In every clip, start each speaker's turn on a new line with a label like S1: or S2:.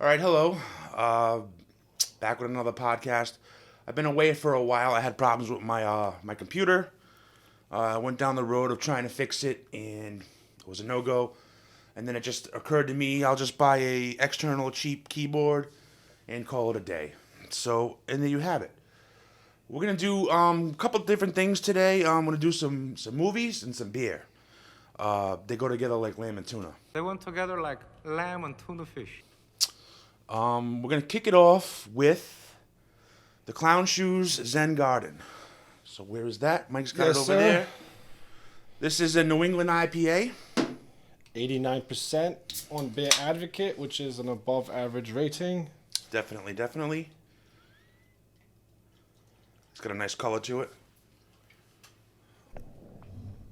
S1: All right, hello. Back with another podcast. I've been away for a while. I had problems with my computer. I went down the road of trying to fix it, and it was a no go. And then it just occurred to me, I'll just buy a external cheap keyboard and call it a day. So, and there you have it. We're gonna do a couple different things today. I'm gonna do some movies and some beer. They go together like lamb and tuna.
S2: They went together like lamb and tuna fish.
S1: We're gonna kick it off with the Clown Shoes Zen Garden. So where is that? Mike's got
S3: Yes,
S1: it over
S3: sir.
S1: there. This is a New England IPA.
S3: 89% on Beer Advocate, which is an above average rating.
S1: Definitely. It's got a nice color to it.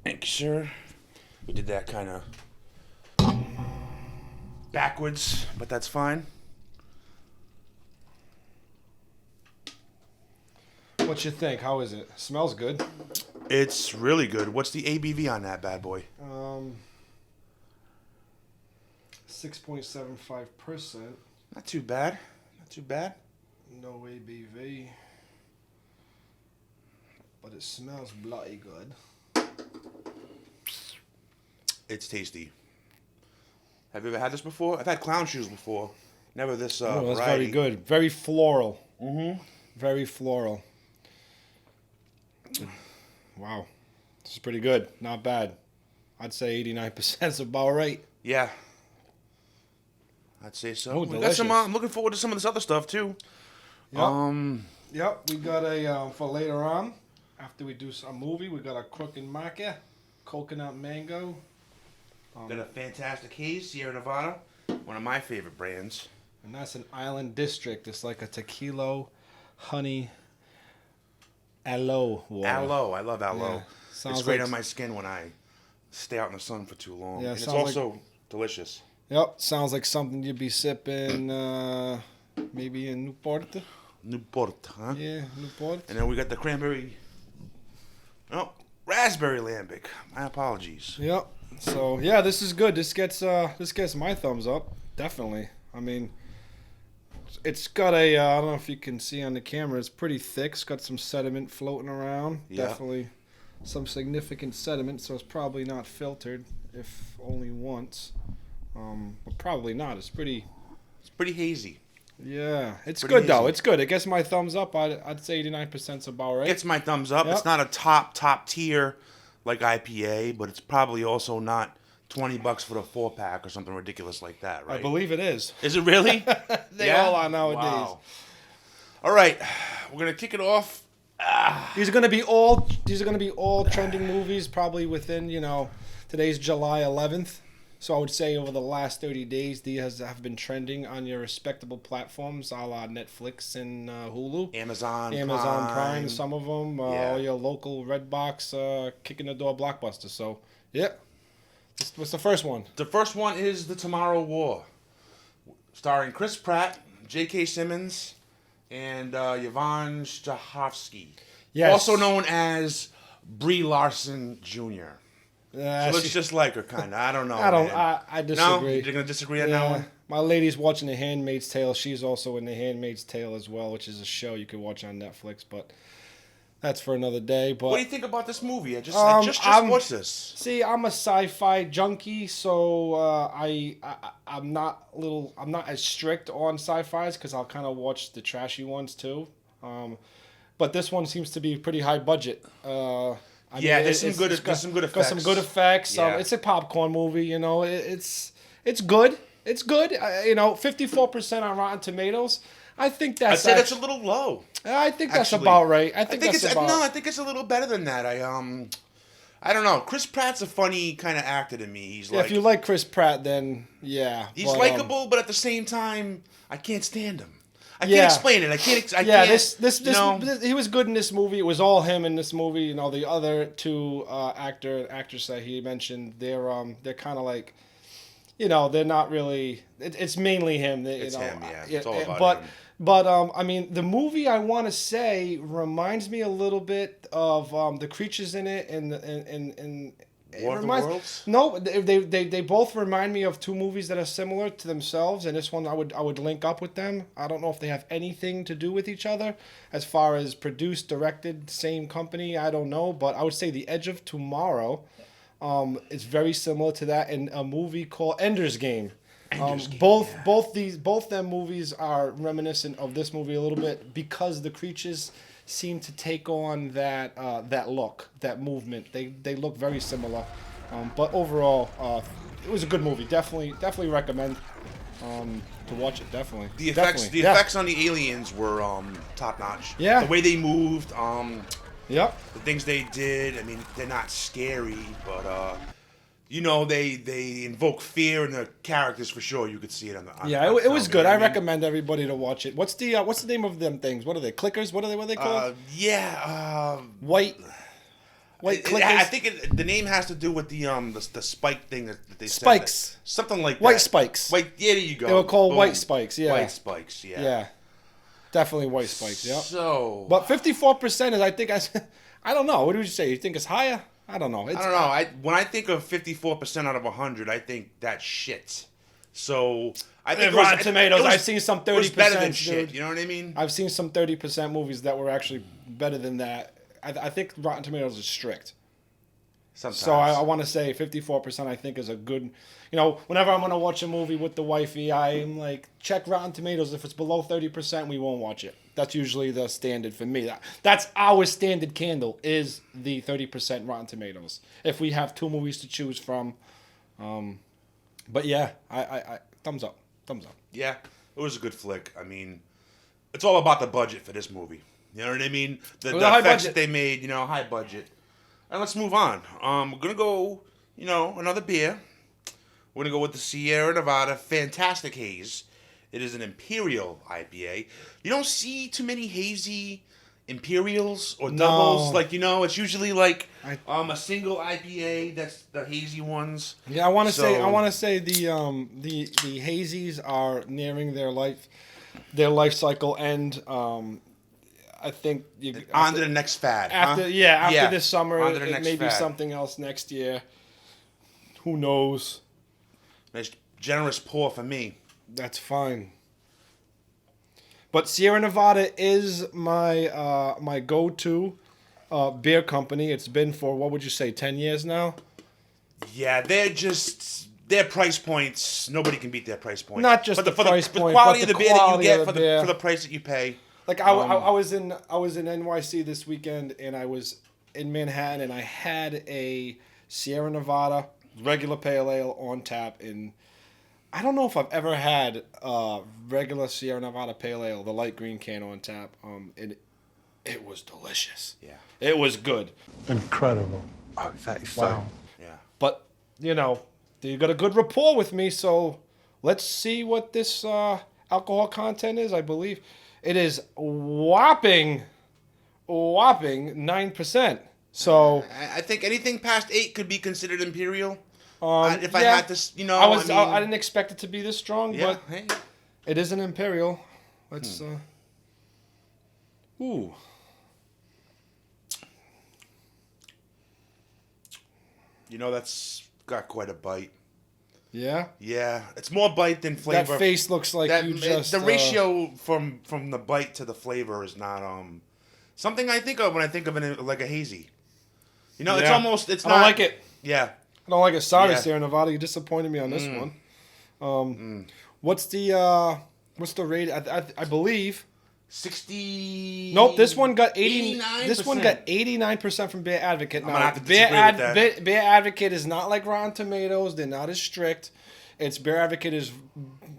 S1: Thank you, sir. We did that kind of backwards, but that's fine.
S3: What you think? How is it? Smells good.
S1: It's really good. What's the ABV on that bad boy?
S3: 6.75%.
S1: Not too bad. Not too bad.
S3: No ABV. But it smells bloody good.
S1: It's tasty. Have you ever had this before? I've had Clown Shoes before. Never this
S3: Oh, that's
S1: variety.
S3: very good. Very floral.
S1: Mm-hmm.
S3: Very floral. Wow. This is pretty good. Not bad. I'd say 89% is about right.
S1: Yeah. I'd say so.
S3: Oh,
S1: We got
S3: delicious.
S1: some, I'm looking forward to some of this other stuff too.
S3: Yep. Yep, we got a, for later on, after we do a movie, we got a Crooked Maca, coconut mango.
S1: Got a fantastic haze, Sierra Nevada. One of my favorite brands.
S3: And that's an island district. It's like a tequila, honey, aloe water.
S1: Aloe. I love aloe.
S3: Yeah. Sounds
S1: It's great
S3: like-
S1: on my skin when I stay out in the sun for too long.
S3: Yeah,
S1: and it's
S3: sounds
S1: also delicious.
S3: Yep, sounds like something you'd be sipping maybe in Newport.
S1: Newport, huh?
S3: Yeah, Newport.
S1: And then we got the cranberry. Oh, raspberry lambic. My apologies.
S3: Yep. So yeah, this is good. This gets my thumbs up. Definitely. I mean, it's got a I don't know if you can see on the camera. It's pretty thick. It's got some sediment floating around.
S1: Yeah.
S3: Definitely some significant sediment. So it's probably not filtered, if only once. But probably not. It's pretty.
S1: It's pretty hazy.
S3: Yeah, it's
S1: Pretty
S3: good though.
S1: hazy.
S3: It's good. It gets my thumbs up. I'd say 89% is about right.
S1: Gets my thumbs up.
S3: Yep.
S1: It's not a top tier like IPA, but it's probably also not $20 for the 4-pack or something ridiculous like that, right?
S3: I believe it is.
S1: Is it really?
S3: They all are nowadays.
S1: Wow. All right, we're gonna kick it off.
S3: These are gonna be all trending movies, probably within today's July 11th. So I would say over the last 30 days, these have been trending on your respectable platforms, a la Netflix and Hulu,
S1: Amazon
S3: Prime, some of them,
S1: Yeah.
S3: all your local Redbox, kick in the door blockbuster. So yeah, what's the first one?
S1: The first one is The Tomorrow War, starring Chris Pratt, J.K. Simmons, and Yvonne Strahovski,
S3: Yes.
S1: also known as Brie Larson Jr. She looks just like her, kind of. I don't know. Man.
S3: I
S1: No,
S3: disagree.
S1: you're gonna disagree on that one.
S3: My lady's watching The Handmaid's Tale. She's also in The Handmaid's Tale as well, which is a show you can watch on Netflix, but that's for another day. But
S1: What do you think about this movie? I just
S3: I'm-
S1: watched this.
S3: see, I'm a sci-fi junkie, so I'm not as strict on sci-fis because I'll kind of watch the trashy ones too. But this one seems to be pretty high budget.
S1: Yeah, there's some good
S3: got some good
S1: effects.
S3: effects.
S1: Yeah.
S3: It's a popcorn movie. It's good. It's good. 54% on Rotten Tomatoes. I think
S1: I'd
S3: that's
S1: say that's a little low.
S3: I think that's
S1: actually.
S3: about right. I
S1: I
S3: think
S1: think
S3: that's
S1: it's
S3: about.
S1: no. I think it's a little better than that. I don't know. Chris Pratt's a funny kind of actor to me. He's
S3: Yeah,
S1: like
S3: if you like Chris Pratt, then yeah.
S1: he's
S3: but,
S1: likable, but at the same time, I can't stand him. I
S3: Yeah.
S1: can't explain it. I can't.
S3: Yeah,
S1: can't,
S3: he was good in this movie. It was all him in this movie. The other two actress that he mentioned, they're kind of like, they're not really. It's mainly him.
S1: It's him, yeah. It's all about
S3: but
S1: him.
S3: but I mean, the movie I want to say reminds me a little bit of the creatures in it and
S1: War of the Worlds?
S3: No, they both remind me of two movies that are similar to themselves, and this one I would link up with them. I don't know if they have anything to do with each other as far as produced, directed, same company. I don't know, but I would say The Edge of Tomorrow is very similar to that, and a movie called Ender's Game. Both them movies are reminiscent of this movie a little bit because the creatures seem to take on that look, that movement. They look very similar, but overall, it was a good movie. Definitely recommend to watch it. Definitely.
S1: The effects on the aliens were top notch.
S3: Yeah.
S1: The way they moved,
S3: Yep.
S1: the things they did. I mean, they're not scary, but they invoke fear in the characters for sure. You could see it on the.
S3: It was
S1: film,
S3: good.
S1: you know
S3: I
S1: what mean?
S3: recommend everybody to watch it. What's the name of them things? What are they? Clickers? What are they called? White clickers.
S1: I think the name has to do with the spike thing that they
S3: Spikes.
S1: said. Something like
S3: White
S1: that.
S3: spikes.
S1: White. Yeah, there you go.
S3: They were called
S1: Boom.
S3: white spikes. Yeah.
S1: White spikes. Yeah.
S3: Yeah. Definitely white spikes. Yep.
S1: So.
S3: But 54% is, I think, I don't know. What would you say? You think it's higher? I don't know.
S1: I don't know. When I think of 54% out of 100, I think that's shit. So I think
S3: Rotten Tomatoes. I've seen some 30%.
S1: It was better than
S3: dude.
S1: shit. You know what I mean?
S3: I've seen some 30% movies that were actually better than that. I think Rotten Tomatoes is strict.
S1: Sometimes.
S3: So I want to say 54%. I think is a good. Whenever I'm gonna watch a movie with the wifey, I'm like, check Rotten Tomatoes. If it's below 30%, we won't watch it. That's usually the standard for me. That's our standard candle is the 30% Rotten Tomatoes. If we have two movies to choose from, but yeah, I thumbs up.
S1: Yeah, it was a good flick. I mean, it's all about the budget for this movie. You know what I mean? The
S3: high
S1: effects
S3: budget.
S1: that they made, high budget. And let's move on. We're gonna go, another beer. We're gonna go with the Sierra Nevada Fantastic Haze. It is an Imperial IPA. You don't see too many hazy Imperials or doubles.
S3: No.
S1: It's usually like a single IPA. That's the hazy ones.
S3: Yeah, I want to say the hazies are nearing their life cycle end. I think
S1: On to the next fad.
S3: After this summer,
S1: On to the
S3: it
S1: next
S3: may be
S1: fad.
S3: something else next year. Who knows?
S1: Nice generous pour for me.
S3: That's fine. But Sierra Nevada is my my go-to beer company. It's been for, what would you say, 10 years now?
S1: Yeah, their price points. Nobody can beat their price points.
S3: Not just the price
S1: the
S3: point,
S1: quality
S3: but
S1: of the
S3: the
S1: beer that you
S3: quality
S1: get
S3: of
S1: for
S3: the beer.
S1: the price that you pay.
S3: Like I was in NYC this weekend, and I was in Manhattan, and I had a Sierra Nevada regular pale ale on tap. And I don't know if I've ever had regular Sierra Nevada pale ale, the light green can on tap. And it was delicious.
S1: Yeah.
S3: It was good.
S4: Incredible.
S1: Oh, that's
S4: Wow.
S1: Yeah.
S3: But you got a good rapport with me, so let's see what this alcohol content is. I believe it is whopping 9%. So
S1: I think anything past 8 could be considered Imperial. If I
S3: yeah.
S1: had to,
S3: I didn't expect it to be this strong,
S1: Yeah.
S3: but
S1: Hey.
S3: it is an Imperial. Let's ooh.
S1: That's got quite a bite.
S3: Yeah.
S1: Yeah, it's more bite than flavor.
S3: That face looks like you just
S1: the ratio from the bite to the flavor is not something I think of when I think of it like a hazy. It's
S3: Yeah.
S1: almost it's
S3: I
S1: not
S3: don't like it.
S1: Yeah.
S3: I don't like it. Sorry,
S1: Yeah.
S3: Sierra Nevada. You disappointed me on this one. What's the rate? I believe.
S1: 60.
S3: Nope. This one got
S1: 89%.
S3: This one got 89% from Beer Advocate.
S1: I'm gonna have to disagree with that.
S3: Beer Advocate is not like Rotten Tomatoes. They're not as strict. Beer Advocate is.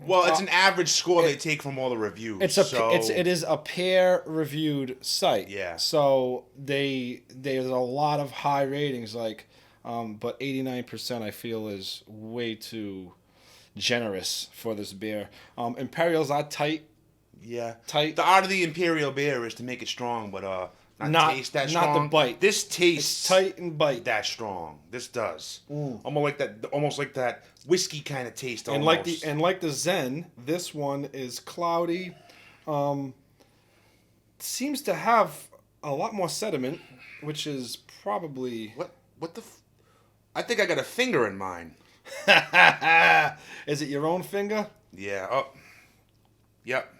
S1: Well, it's an average score they take from all the reviews.
S3: It is a peer reviewed site.
S1: Yeah.
S3: So there's a lot of high ratings, but 89% I feel is way too generous for this beer. Imperials are tight.
S1: Yeah.
S3: Tight.
S1: The art of the Imperial beer is to make it strong, but not taste that strong.
S3: Not the bite.
S1: This tastes
S3: It's tight and bite.
S1: that strong. This does. Almost like that whiskey kind of taste.
S3: And
S1: Almost.
S3: like the Zen, this one is cloudy. Seems to have a lot more sediment, which is probably
S1: what the. I think I got a finger in mine.
S3: Is it your own finger?
S1: Yeah. Oh. Yep.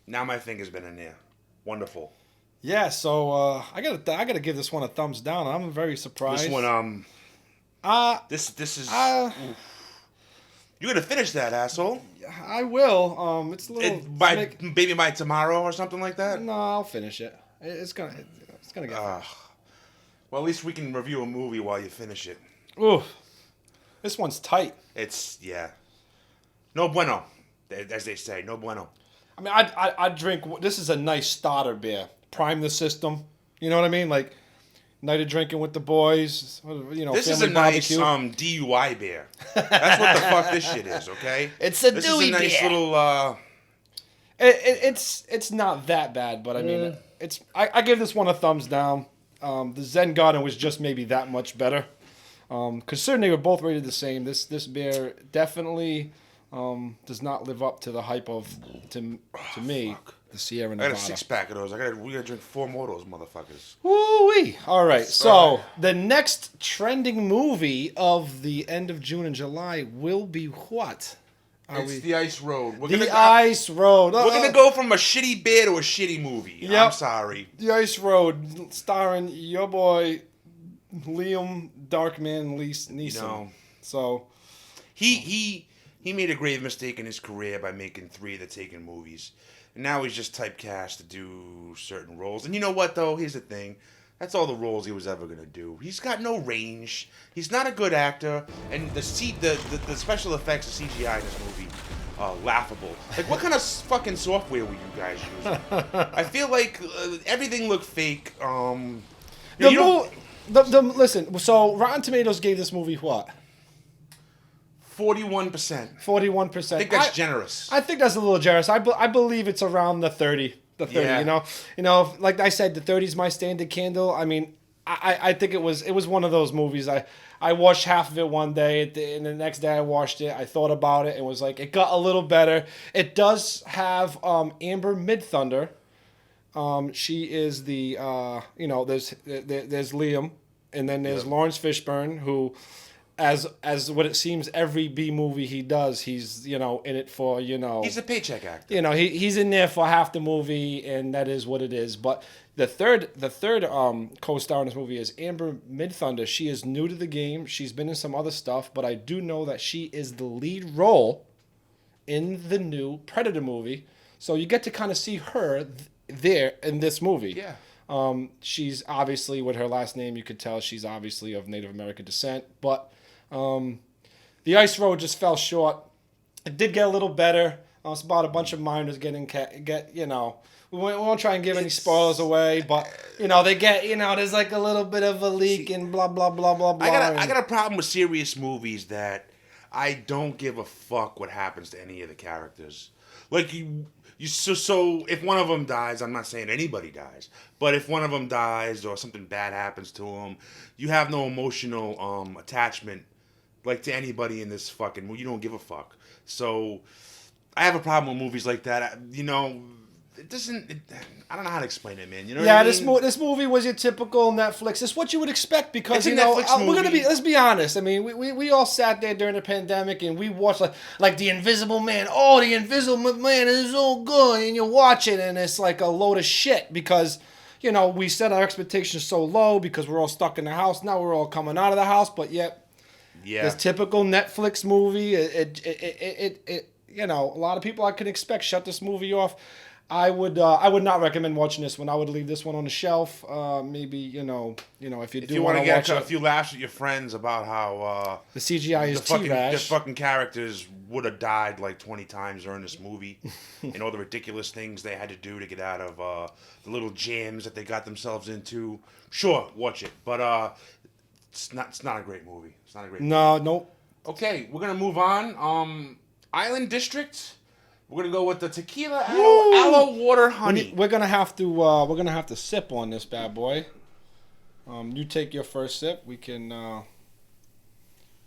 S1: Now my finger's been in there. Wonderful.
S3: Yeah. So I gotta give this one a thumbs down. I'm very surprised.
S1: This one, this is. Oof. You gotta finish that, asshole.
S3: I will. It's a little.
S1: Maybe by tomorrow or something like that.
S3: No, I'll finish it. It's gonna get.
S1: Well, at least we can review a movie while you finish it.
S3: Ooh, this one's tight.
S1: It's no bueno, as they say, no bueno.
S3: I mean, I'd drink. This is a nice starter beer. Prime the system. You know what I mean? Like night of drinking with the boys. You know,
S1: this is
S3: family
S1: a nice
S3: barbecue.
S1: DUI beer. That's what the fuck this shit is. Okay,
S3: it's a
S1: this
S3: Dewey
S1: is a nice
S3: beer.
S1: little.
S3: It's not that bad, but I mean, I give this one a thumbs down. The Zen Garden was just maybe that much better. Considering they were both rated the same, this beer definitely does not live up to the hype of to me the Sierra Nevada.
S1: I got a 6-pack of those. We gotta drink 4 more of those motherfuckers.
S3: Woo-wee. All right. So the next trending movie of the end of June and July will be what?
S1: It's The Ice Road.
S3: Ice Road.
S1: We're gonna go from a shitty beer to a shitty movie.
S3: Yep.
S1: I'm sorry.
S3: The Ice Road, starring your boy Liam Darkman Neeson.
S1: You know,
S3: so
S1: he made a grave mistake in his career by making 3 of the Taken movies, and now he's just typecast to do certain roles. And you know what though? Here's the thing. That's all the roles he was ever gonna do. He's got no range. He's not a good actor, and the special effects, the CGI in this movie, laughable. Like, what kind of fucking software were you guys using? I feel like everything looked fake.
S3: Listen. So Rotten Tomatoes gave this movie what?
S1: 41%.
S3: 41%.
S1: I think that's generous.
S3: I think that's a little generous. I believe it's around the 30. The 30,
S1: yeah.
S3: you know, like I said, the 30 is my standard candle. I mean, I think it was one of those movies. I watched half of it one day, and the next day I watched it. I thought about it and was like, it got a little better. It does have Amber Midthunder. She is the there's Liam, and then there's Lawrence Fishburne, who, as what it seems, every B movie he does, he's in it for
S1: He's a paycheck actor.
S3: He's in there for half the movie, and that is what it is. But the third co-star in this movie is Amber Midthunder. She is new to the game. She's been in some other stuff, but I do know that she is the lead role in the new Predator movie. So you get to kind of see her there in this movie.
S1: Yeah.
S3: She's obviously, with her last name, you could tell she's obviously of Native American descent. But The Ice Road just fell short. It did get a little better. It's about a bunch of miners we won't try and give any spoilers away, but they get there's like a little bit of a leak and blah blah blah blah blah.
S1: I got a problem with serious movies that I don't give a fuck what happens to any of the characters. Like so if one of them dies, I'm not saying anybody dies, but if one of them dies or something bad happens to them, you have no emotional attachment like to anybody in this fucking movie. You don't give a fuck. So I have a problem with movies like that. It doesn't. I don't know how to explain it, man. You know?
S3: Yeah,
S1: what I mean?
S3: this movie was your typical Netflix. It's what you would expect because
S1: It's a Netflix movie.
S3: we're gonna be. Let's be honest. I mean, we all sat there during the pandemic and we watched like The Invisible Man. Oh, The Invisible Man is so good, and you watch it and it's like a load of shit because we set our expectations so low because we're all stuck in the house. Now we're all coming out of the house, but yet this typical Netflix movie. A lot of people I could expect shut this movie off. I would not recommend watching this one. I would leave this one on the shelf. Maybe if you
S1: want to
S3: watch
S1: get a few laughs at your friends about how
S3: the CGI is
S1: the fucking characters would have died like 20 times during this movie, and all the ridiculous things they had to do to get out of the little jams that they got themselves into. Sure, watch it, but it's not a great movie. It's not a great.
S3: Nope.
S1: Okay, we're gonna move on. Island District. We're gonna go with the tequila aloe water honey.
S3: We're gonna have to sip on this bad boy. You take your first sip. We can.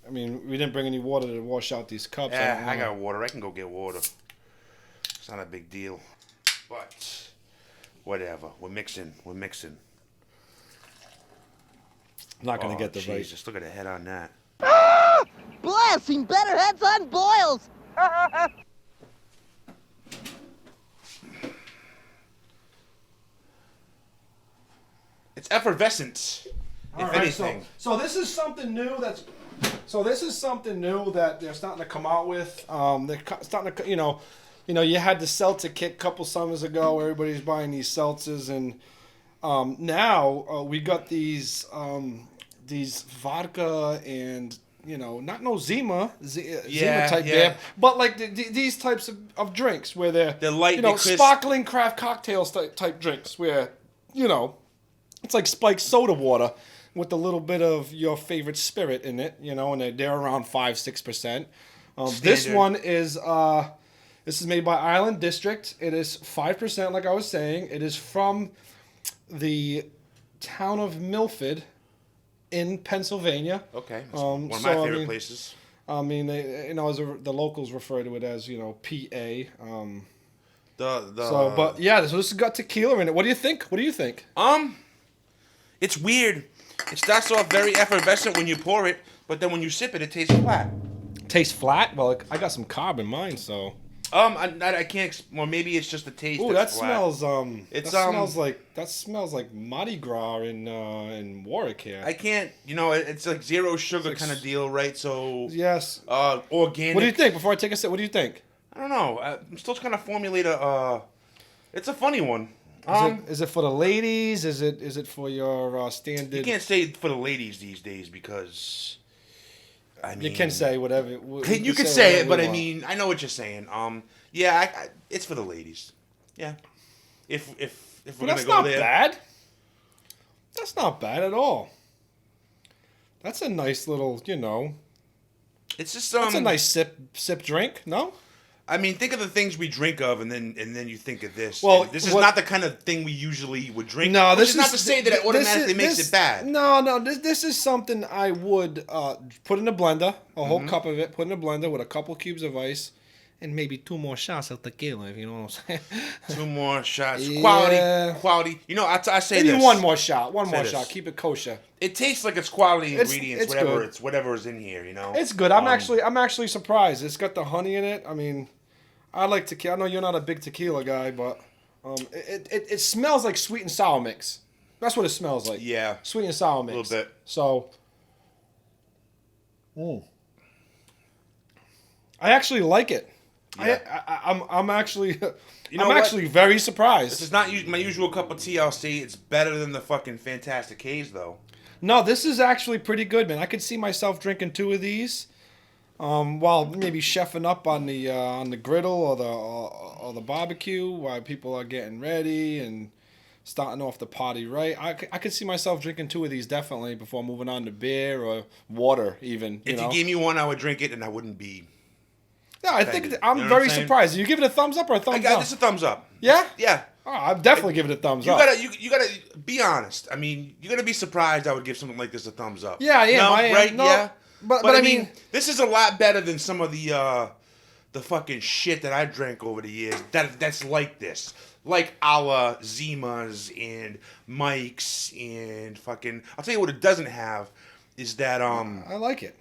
S3: We didn't bring any water to wash out these cups.
S1: Yeah, I got water. I can go get water. It's not a big deal, but whatever. We're mixing.
S3: I'm not gonna get the right.
S1: Jesus, look at the head on that.
S4: Boy, I've seen better heads on boils.
S1: It's effervescent, if anything.
S3: So this is something new that they're starting to come out with. Starting to, you had the seltzer kit a couple summers ago. Everybody's buying these seltzers, and now we got these vodka and not no Zima type beer, but like these types of drinks where they're
S1: light, they're crisp.
S3: Sparkling craft cocktails type drinks where it's like spiked soda water with a little bit of your favorite spirit in it, and they're around 5-6%. This one is this is made by Island District. It is 5%, like I was saying. It is from the town of Milford in Pennsylvania.
S1: Okay, that's one of my favorite places.
S3: I mean, they, as the locals refer to it as, PA. So this has got tequila in it. What do you think?
S1: It's weird. It starts off very effervescent when you pour it, but then when you sip it, it tastes flat.
S3: Tastes flat? Well, I got some carb in mine, so.
S1: I can't. Well, maybe it's just the taste.
S3: Ooh,
S1: that's
S3: that
S1: flat.
S3: smells. That smells like Mardi Gras in Warwick here.
S1: I can't. It's like zero sugar kind of deal, right? So.
S3: Yes.
S1: Organic.
S3: What do you think? Before I take a sip, what do you think?
S1: I don't know. I'm still trying to formulate a. It's a funny one.
S3: Is it for the ladies? Is it for your standard?
S1: You can't say for the ladies these days because. I mean,
S3: you can say whatever.
S1: You can say it, but I mean, I know what you're saying. It's for the ladies. Yeah. If we're gonna go there.
S3: Bad. That's not bad at all. That's a nice little,
S1: It's just
S3: That's a nice sip drink. No.
S1: I mean, think of the things we drink of, and then you think of this.
S3: Well,
S1: and this is not the kind of thing we usually would drink.
S3: No,
S1: this is not to say that it automatically makes it bad.
S3: No. This is something I would put in a blender, a whole cup of it, put in a blender with a couple cubes of ice, and maybe 2 more shots of tequila. If you know what I'm saying.
S1: 2 more shots,
S3: Yeah.
S1: quality. I say
S3: maybe
S1: this.
S3: one more shot.
S1: This.
S3: Keep it kosher.
S1: It tastes like it's quality ingredients.
S3: It's
S1: whatever
S3: good.
S1: it's whatever is in here.
S3: It's good. I'm actually surprised. It's got the honey in it. I mean. I like tequila. I know you're not a big tequila guy, but it smells like sweet and sour mix. That's what it smells like.
S1: Yeah.
S3: Sweet and sour mix.
S1: A little bit.
S3: So, I actually like it.
S1: Yeah.
S3: I'm actually
S1: I'm
S3: actually very surprised.
S1: This is not my usual cup of tea. I'll say it's better than the fucking Fantastic Haze, though.
S3: No, this is actually pretty good, man. I could see myself drinking 2 of these. While maybe chefing up on the griddle or the barbecue while people are getting ready and starting off the party right. I could see myself drinking 2 of these definitely before moving on to beer or water even.
S1: If you gave me one, I would drink it and I wouldn't be.
S3: No, I think I'm very surprised. You give it a thumbs up or a thumbs down?
S1: This a thumbs up.
S3: Yeah?
S1: Yeah.
S3: Oh, I'd definitely give it a thumbs up.
S1: You gotta be honest. I mean, you're gonna be surprised I would give something like this a thumbs up.
S3: Yeah, yeah,
S1: no, right?
S3: No.
S1: Yeah.
S3: But
S1: I mean, this is a lot better than some of the fucking shit that I drank over the years. That's like this, like a la Zimas and Mike's and fucking. I'll tell you what it doesn't have is that
S3: I like it.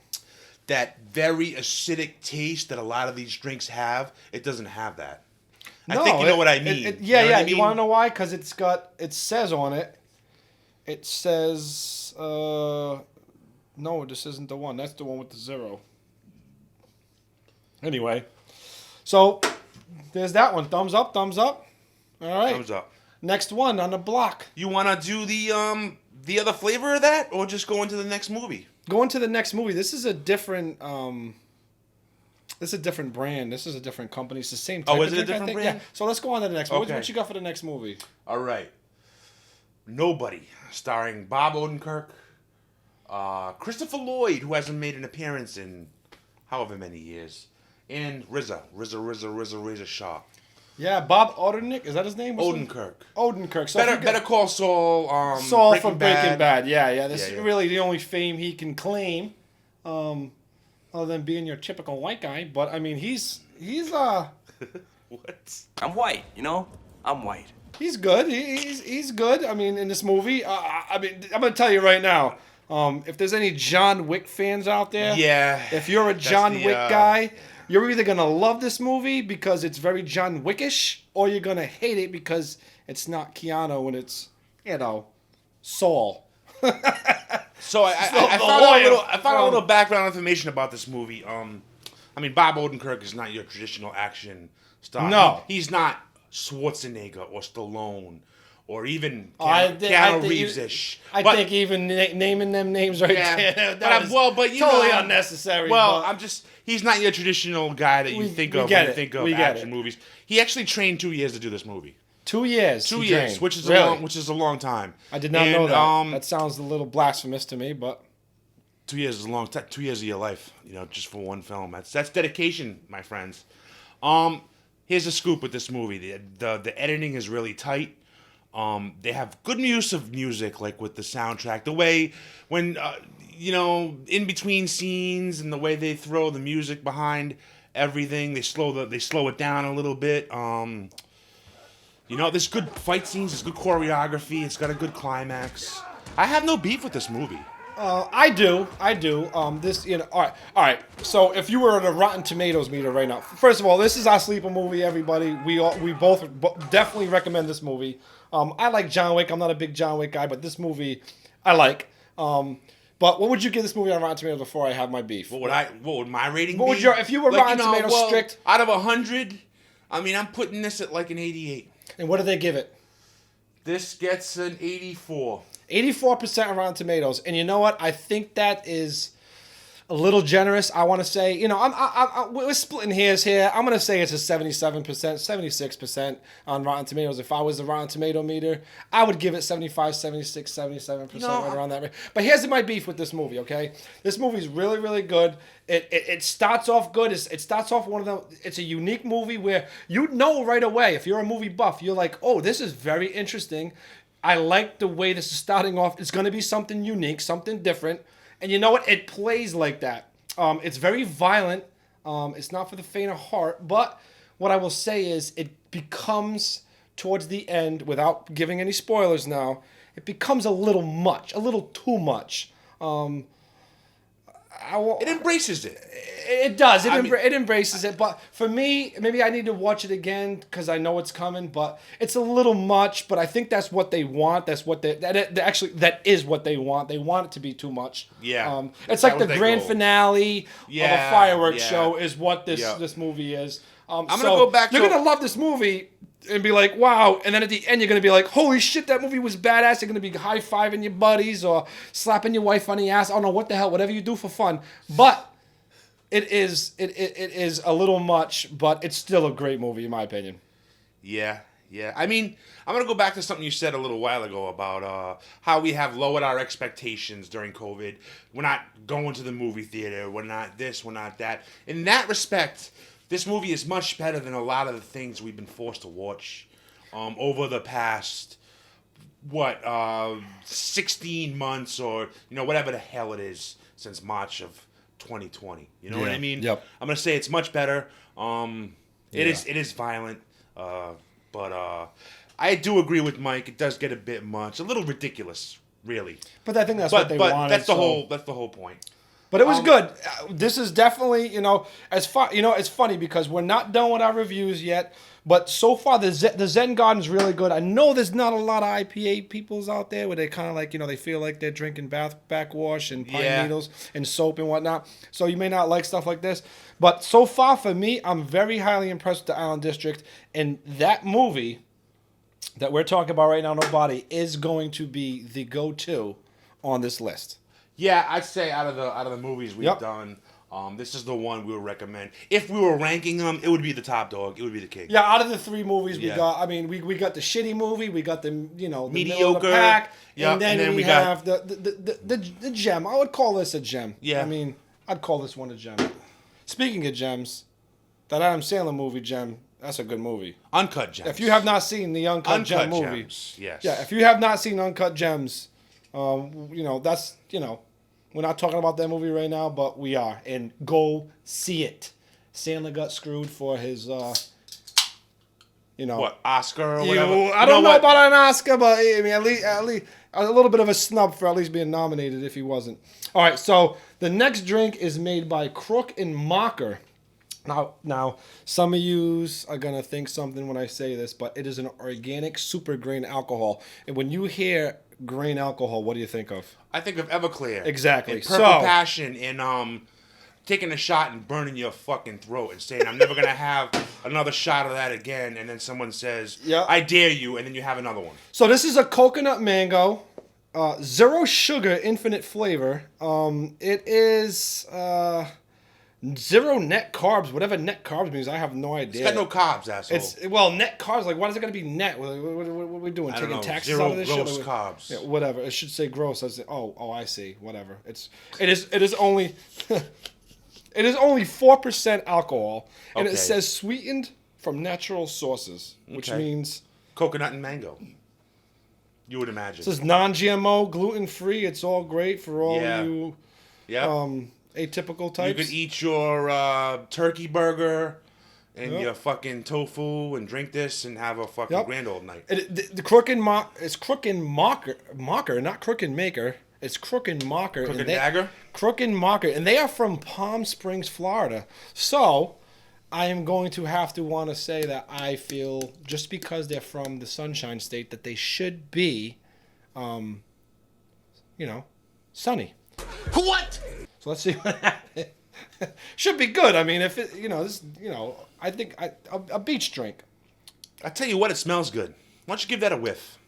S1: That very acidic taste that a lot of these drinks have. It doesn't have that. I think you know what I mean.
S3: Yeah.
S1: You know what I mean?
S3: You want to know why? Because it says on it. It says. No, this isn't the one. That's the one with the 0. Anyway, so there's that one. Thumbs up, thumbs up. All right.
S1: Thumbs up.
S3: Next one on the block.
S1: You want to do the other flavor of that, or just go into the next movie?
S3: Go into the next movie. This is a different. This is a different brand. This is a different company. It's the same type
S1: is
S3: of
S1: it a
S3: drink, I
S1: different
S3: think.
S1: brand?
S3: Yeah. So let's go on to the next one.
S1: Okay.
S3: What you got for the next movie?
S1: All right. Nobody, starring Bob Odenkirk, Christopher Lloyd, who hasn't made an appearance in however many years, and RZA Shaw.
S3: Yeah, Bob Odenkirk. Is that his name?
S1: Odenkirk.
S3: Odenkirk. So
S1: Better Call Saul.
S3: Saul from Breaking Bad. Yeah. This
S1: Yeah.
S3: is really the only fame he can claim, other than being your typical white guy. But I mean, he's
S1: What?
S5: I'm white, I'm white.
S3: He's good. He's good. I mean, in this movie, I mean, I'm gonna tell you right now, If there's any John Wick fans out there,
S1: Yeah.
S3: if you're a
S1: That's
S3: John
S1: the,
S3: Wick guy, you're either gonna love this movie because it's very John Wickish, or you're gonna hate it because it's not Keanu and it's, Saul.
S1: So I found a little background information about this movie. I mean, Bob Odenkirk is not your traditional action star.
S3: No.
S1: He's not Schwarzenegger or Stallone or even
S3: I
S1: Keanu
S3: think
S1: Reeves-ish.
S3: I think even naming them names right there,
S1: but you
S3: totally
S1: know,
S3: unnecessary.
S1: Well,
S3: but
S1: he's not your traditional guy that you think of when you think of action movies. He actually trained 2 years to do this movie.
S3: 2 years.
S1: 2 years, which is a long time.
S3: I did not know that. That sounds a little blasphemous to me, but
S1: 2 years is a long time. 2 years of your life, just for one film. That's dedication, my friends. Here's a scoop with this movie. The editing is really tight. They have good use of music, like with the soundtrack. The way when in between scenes and the way they throw the music behind everything, they slow it down a little bit. There's good fight scenes. There's good choreography. It's got a good climax. I have no beef with this movie.
S3: I do. This, all right. So if you were at a Rotten Tomatoes meter right now, first of all, this is our sleeper movie. Everybody, we both definitely recommend this movie. I like John Wick. I'm not a big John Wick guy, but this movie, I like. But what would you give this movie on Rotten Tomatoes before I have my beef?
S1: What would my rating be?
S3: What would if you were Rotten Tomatoes strict?
S1: Out of 100, I mean, I'm putting this at like an 88.
S3: And what do they give it?
S1: This gets an 84.
S3: 84% on Rotten Tomatoes, and you know what? I think that is a little generous. I want to say, we're splitting hairs here. I'm going to say it's a 77%, 76% on Rotten Tomatoes. If I was the Rotten Tomato meter, I would give it 75, 76, 77%, right around that range. But here's my beef with this movie, okay? This movie is really, really good. It starts off good. It starts off it's a unique movie where you know right away, if you're a movie buff, you're like, oh, this is very interesting. I like the way this is starting off. It's going to be something unique, something different. And you know what? It plays like that. It's very violent. It's not for the faint of heart. But what I will say is it becomes, towards the end, without giving any spoilers now, it becomes a little much, a little too much.
S1: It embraces it.
S3: It does. It embraces it. But for me, maybe I need to watch it again because I know it's coming. But it's a little much. But I think that's what they want. That's what that is what they want. They want it to be too much.
S1: Yeah.
S3: It's like the grand finale of a fireworks show is what this movie is.
S1: I'm gonna go back.
S3: You're gonna love this movie and be like, wow. And then at the end, you're going to be like, holy shit, that movie was badass. You're going to be high-fiving your buddies or slapping your wife on the ass. I don't know what the hell, whatever you do for fun. But it is a little much, but it's still a great movie, in my opinion.
S1: Yeah. I mean, I'm going to go back to something you said a little while ago about how we have lowered our expectations during COVID. We're not going to the movie theater. We're not this, we're not that. In that respect, this movie is much better than a lot of the things we've been forced to watch over the past, 16 months or, whatever the hell it is since March of 2020. You know what I mean?
S3: Yep.
S1: I'm going to say it's much better. It is violent, but I do agree with Mike. It does get a bit much, a little ridiculous, really.
S3: But I think that's what they wanted.
S1: That's the whole point.
S3: But it was good. This is definitely, it's funny because we're not done with our reviews yet. But so far, the Zen Garden's really good. I know there's not a lot of IPA peoples out there where they kind of like, they feel like they're drinking backwash and pine needles and soap and whatnot. So you may not like stuff like this. But so far for me, I'm very highly impressed with the Island District. And that movie that we're talking about right now, Nobody, is going to be the go-to on this list.
S1: Yeah, I'd say out of the movies we've done, this is the one we would recommend. If we were ranking them, it would be the top dog. It would be the king.
S3: Yeah, out of the three movies we got, I mean, we got the shitty movie, we got the the
S1: mediocre
S3: of the pack,
S1: and
S3: then we have the gem. I would call this a gem.
S1: Yeah,
S3: I mean, I'd call this one a gem. Speaking of gems, that Adam Sandler movie, Gem. That's a good movie.
S1: Uncut Gems.
S3: If you have not seen the Uncut Gem movie,
S1: Gems, yes.
S3: Yeah, if you have not seen Uncut Gems. That's, we're not talking about that movie right now, but we are. And go see it. Sandler got screwed for his,
S1: What, Oscar or whatever?
S3: I don't know about an Oscar, but I mean, at least a little bit of a snub for at least being nominated if he wasn't. All right, so the next drink is made by Crook and Mocker. Now, some of yous are gonna think something when I say this, but it is an organic super grain alcohol. And when you hear grain alcohol, what do you think of?
S1: I think of Everclear.
S3: Exactly.
S1: And Purple Passion and taking a shot and burning your fucking throat and saying, I'm never going to have another shot of that again. And then someone says,
S3: Yeah.
S1: I dare you. And then you have another one.
S3: So this is a coconut mango, zero sugar, infinite flavor. It is zero net carbs, whatever net carbs means. I have no idea.
S1: It's got no carbs, asshole.
S3: Net carbs. Like, why is it going to be net? What are we doing?
S1: I don't
S3: Taking
S1: know.
S3: taxes
S1: Zero
S3: out of this
S1: gross
S3: shit?
S1: carbs.
S3: Yeah, whatever. It should say gross. I say, I see. Whatever. It is only it is only 4% alcohol, and
S1: Okay.
S3: it says sweetened from natural sources, which
S1: Okay.
S3: means
S1: Coconut and mango. You would imagine.
S3: it says non-GMO, gluten-free. It's all great for all
S1: Yeah.
S3: you
S1: Yep.
S3: atypical
S1: You
S3: types.
S1: could eat your turkey burger and
S3: Yep.
S1: your fucking tofu and drink this and have a fucking
S3: Yep.
S1: grand old night.
S3: The Crook and it's Crook and Mocker, not Crook and Maker. It's Crook and Mocker.
S1: Crook
S3: and
S1: and Dagger?
S3: Crook and Mocker, and they are from Palm Springs, Florida. So, I am going to have to want to say that I feel just because they're from the Sunshine State that they should be, sunny.
S5: What?
S3: So let's see what happens. Should be good. I mean, if it, I think a beach drink.
S1: I tell you what, it smells good. Why don't you give that a whiff?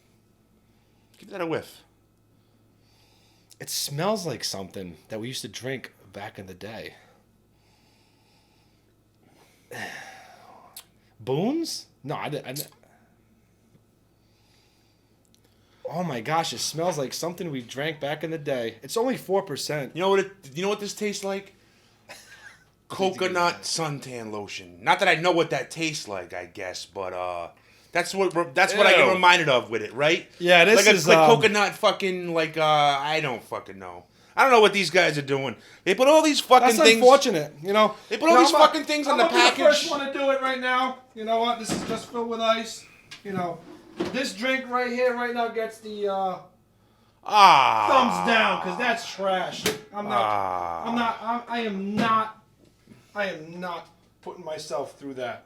S1: Give that a whiff.
S3: It smells like something that we used to drink back in the day. Boone's? No, I didn't. Oh my gosh! It smells like something we drank back in the day. It's only 4%.
S1: You know what this tastes like? Coconut suntan lotion. Not that I know what that tastes like, I guess, but that's what I get
S3: Ew.
S1: reminded of with it, right?
S3: Yeah, this
S1: like
S3: is,
S1: like coconut fucking I don't fucking know. I don't know what these guys are doing. They put all these fucking
S3: That's
S1: things.
S3: unfortunate.
S1: They put all these fucking things on the
S3: I'm gonna be the
S1: package.
S3: first one to do it right now. You know what? This is just filled with ice. This drink right here, right now, gets the thumbs down because that's trash. I am not putting myself through that.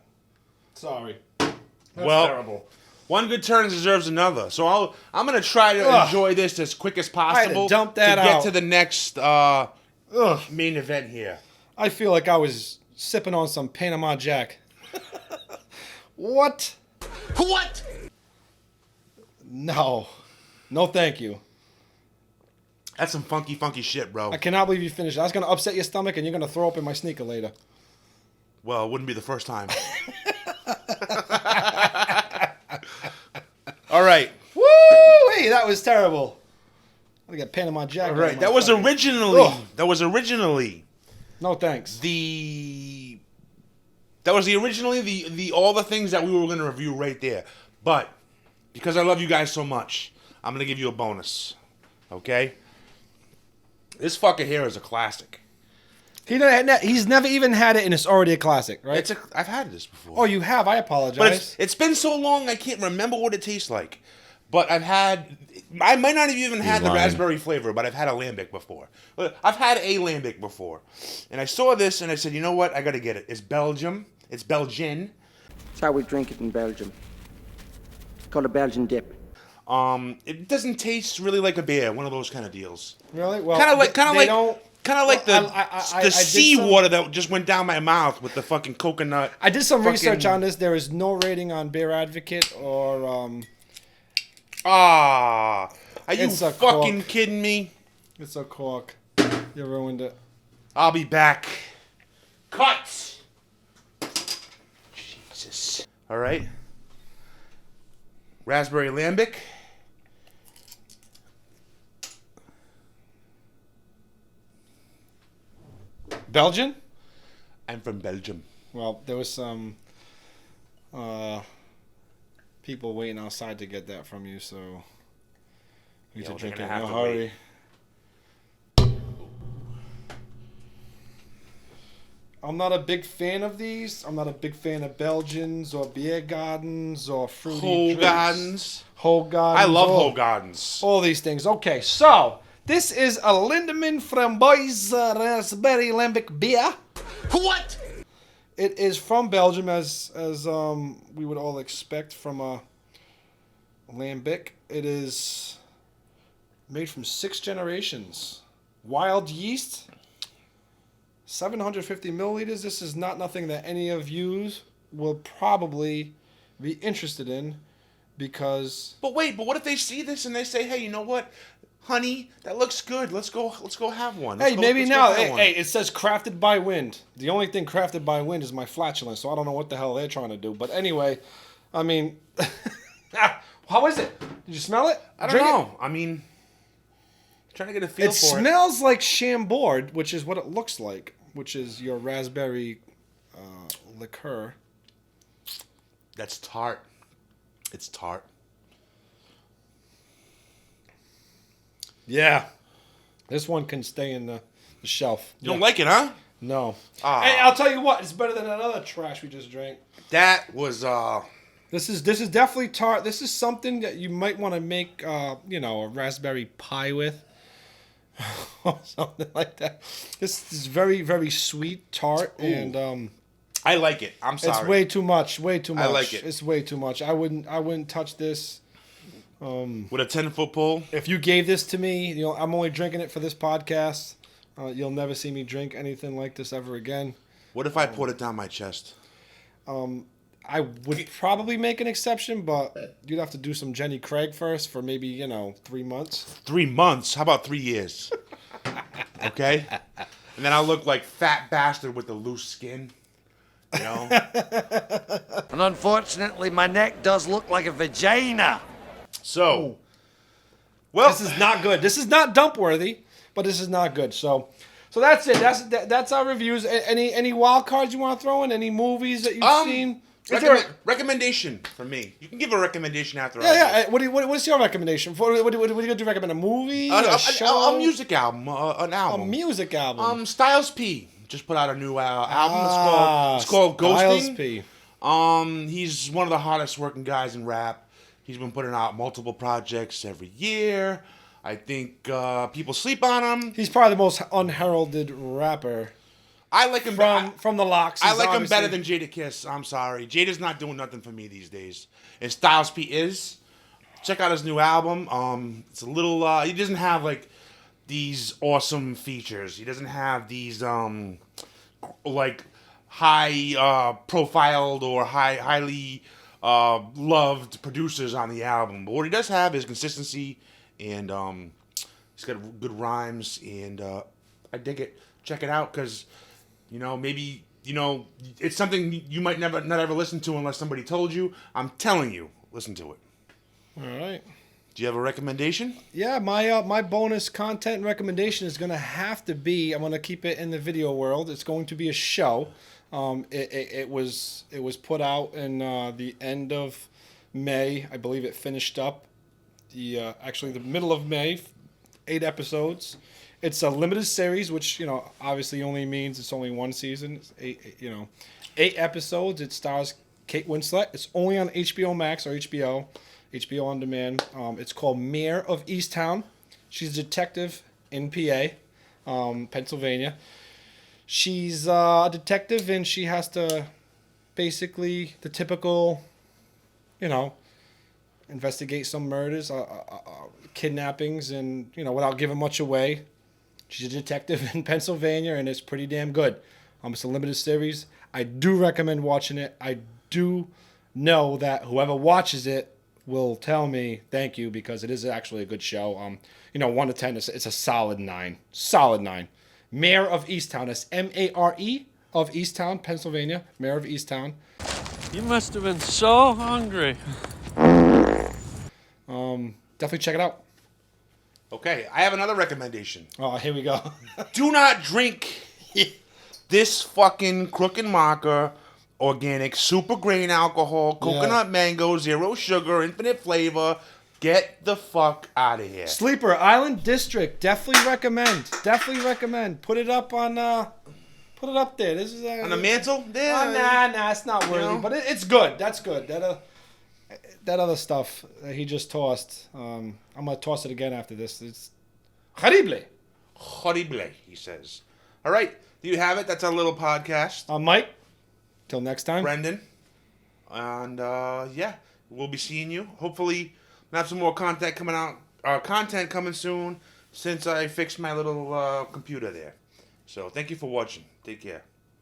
S3: Sorry. That's terrible.
S1: One good turn deserves another. So I'm gonna try to enjoy this as quick as possible
S3: dump that
S1: to get
S3: out.
S1: to the next main event here.
S3: I feel like I was sipping on some Panama Jack. What?
S5: What?
S3: No, thank you.
S1: That's some funky shit, bro.
S3: I cannot believe you finished. I was gonna upset your stomach, and you're gonna throw up in my sneaker later.
S1: Well, it wouldn't be the first time. All right.
S3: Woo! Hey, that was terrible. I got Panama Jack.
S1: All right.
S3: on my
S1: That was
S3: fucking-
S1: originally.
S3: Ugh.
S1: That was originally
S3: No thanks.
S1: the. That was originally the all the things that we were going to review right there, but because I love you guys so much, I'm going to give you a bonus. Okay. This fucker here is a classic.
S3: He's never even had it, and it's already a classic, right?
S1: I've had this before.
S3: Oh, you have? I apologize.
S1: But it's been so long I can't remember what it tastes like. But I might not have even had the
S5: lying.
S1: raspberry flavor, but I've had a lambic before. I've had a lambic before. And I saw this and I said, you know what? I got to get it. It's Belgium. It's Belgian.
S6: That's how we drink it in Belgium. It's called a Belgian dip.
S1: It doesn't taste really like a beer, one of those kind of deals.
S3: Really? Well,
S1: Kind of like
S3: Well, I did
S1: seawater that just went down my mouth with the fucking coconut.
S3: I did some research
S1: fucking-
S3: on this. There is no rating on Beer Advocate or
S1: Are you
S3: It's a
S1: fucking
S3: cork.
S1: kidding me?
S3: it's a cork. You ruined it.
S1: I'll be back. Cut. Jesus. All right. Raspberry lambic.
S3: Belgian?
S1: I'm from Belgium.
S3: Well, there was some people waiting outside to get that from you, so we need
S1: Yeah,
S3: to
S1: well,
S3: drink it
S1: they're
S3: in
S1: gonna
S3: a
S1: have to
S3: hurry. I'm not a big fan of these. I'm not a big fan of Belgians or beer gardens or fruity
S1: Whole
S3: drinks.
S1: Gardens.
S3: Whole Gardens.
S1: I love
S3: all-
S1: Whole Gardens.
S3: All these things. Okay, so this is a Lindemann Framboise Raspberry Lambic beer.
S5: What?
S3: It is from Belgium, as we would all expect from a lambic. It is made from 6 generations. Wild yeast, 750 milliliters. This is not nothing that any of you will probably be interested in, because
S1: But wait, but what if they see this and they say, "Hey, you know what, honey, that looks good. Let's go have one."
S3: hey, maybe now. Hey, it says crafted by wind. The only thing crafted by wind is my flatulence, so I don't know what the hell they're trying to do. But anyway, I mean, how is it? Did you smell it?
S1: I don't
S3: Drink it?
S1: know. I mean, trying to get a feel
S3: It
S1: for it.
S3: smells like Chambord, which is what it looks like, which is your raspberry liqueur.
S1: That's tart. It's tart.
S3: Yeah. This one can stay in the shelf.
S1: You don't like it, huh?
S3: No.
S1: Ah.
S3: Hey, I'll tell you what. It's better than that other trash we just drank.
S1: That was
S3: This is definitely tart. This is something that you might want to make, a raspberry pie with, or something like that. This is very, very sweet, tart, and
S1: I like it. I'm sorry.
S3: it's way too much. Way too much.
S1: I like it.
S3: It's way too much. I wouldn't touch this.
S1: With a 10-foot pole.
S3: If you gave this to me, I'm only drinking it for this podcast. You'll never see me drink anything like this ever again.
S1: What if I poured it down my chest?
S3: I would probably make an exception, but you'd have to do some Jenny Craig first for maybe 3 months.
S1: 3 months? How about 3 years? Okay? And then I'll look like fat bastard with the loose skin. You know?
S7: And unfortunately, my neck does look like a vagina.
S1: So, well,
S3: This is not good. This is not dump worthy, but this is not good. So that's it. That's our reviews. Any wild cards you want to throw in? Any movies that you've seen?
S1: recommendation from me. You can give a recommendation after.
S3: Yeah. What's your recommendation? What are you gonna do? Recommend a movie? A show?
S1: A music album, an
S3: A
S1: album.
S3: music album.
S1: Styles P just put out a new album. It's called
S3: Styles
S1: Ghosting.
S3: P.
S1: He's one of the hottest working guys in rap. He's been putting out multiple projects every year. I think people sleep on him.
S3: He's probably the most unheralded rapper
S1: I like him
S3: from the Locks.
S1: I
S3: He's
S1: like him
S3: obviously-
S1: better than Jada Kiss. I'm sorry. Jada's not doing nothing for me these days. And Styles P is. Check out his new album. It's a little he doesn't have like these awesome features. He doesn't have these like high profiled or highly loved producers on the album. But what he does have is consistency, and he's got good rhymes, and I dig it. Check it out, because maybe it's something you might not ever listen to unless somebody told you. I'm telling you, listen to it.
S3: All right.
S1: Do you have a recommendation?
S3: Yeah, my bonus content recommendation is gonna have to be. I'm gonna keep it in the video world. It's going to be a show. It was put out in the end of May. I believe it finished up actually the middle of May. 8 episodes. It's a limited series, which obviously only means it's only one season. It's 8 episodes. It stars Kate Winslet. It's only on HBO Max or HBO on demand. It's called Mayor of Easttown. She's a detective in PA, Pennsylvania. She's a detective, and she has to basically the typical, investigate some murders, kidnappings, and without giving much away. She's a detective in Pennsylvania, and it's pretty damn good. It's a limited series. I do recommend watching it. I do know that whoever watches it will tell me thank you, because it is actually a good show. 1 to 10, it's a solid 9. Solid 9. Mayor of Easttown. That's Mare of Easttown, Pennsylvania. Mayor of Easttown.
S8: You must have been so hungry.
S3: Definitely check it out.
S1: Okay, I have another recommendation.
S3: Oh, here we go.
S1: Do not drink this fucking Crook and Marker organic super grain alcohol, coconut mango, 0 sugar, infinite flavor. Get the fuck out of here.
S3: Sleeper Island District. Definitely recommend. Put it up on Put it up there. This is
S1: On the mantle? There.
S3: Nah, it's not worthy, but it's good. That's good. That other stuff that he just tossed. I'm gonna toss it again after this. It's horrible.
S1: Horrible, he says. All right, there you have it. That's our little podcast.
S3: Mike. Till next time.
S1: Brendan. And yeah, we'll be seeing you. Hopefully, we'll have some more content coming out. Content coming soon since I fixed my little computer there. So thank you for watching. Take care.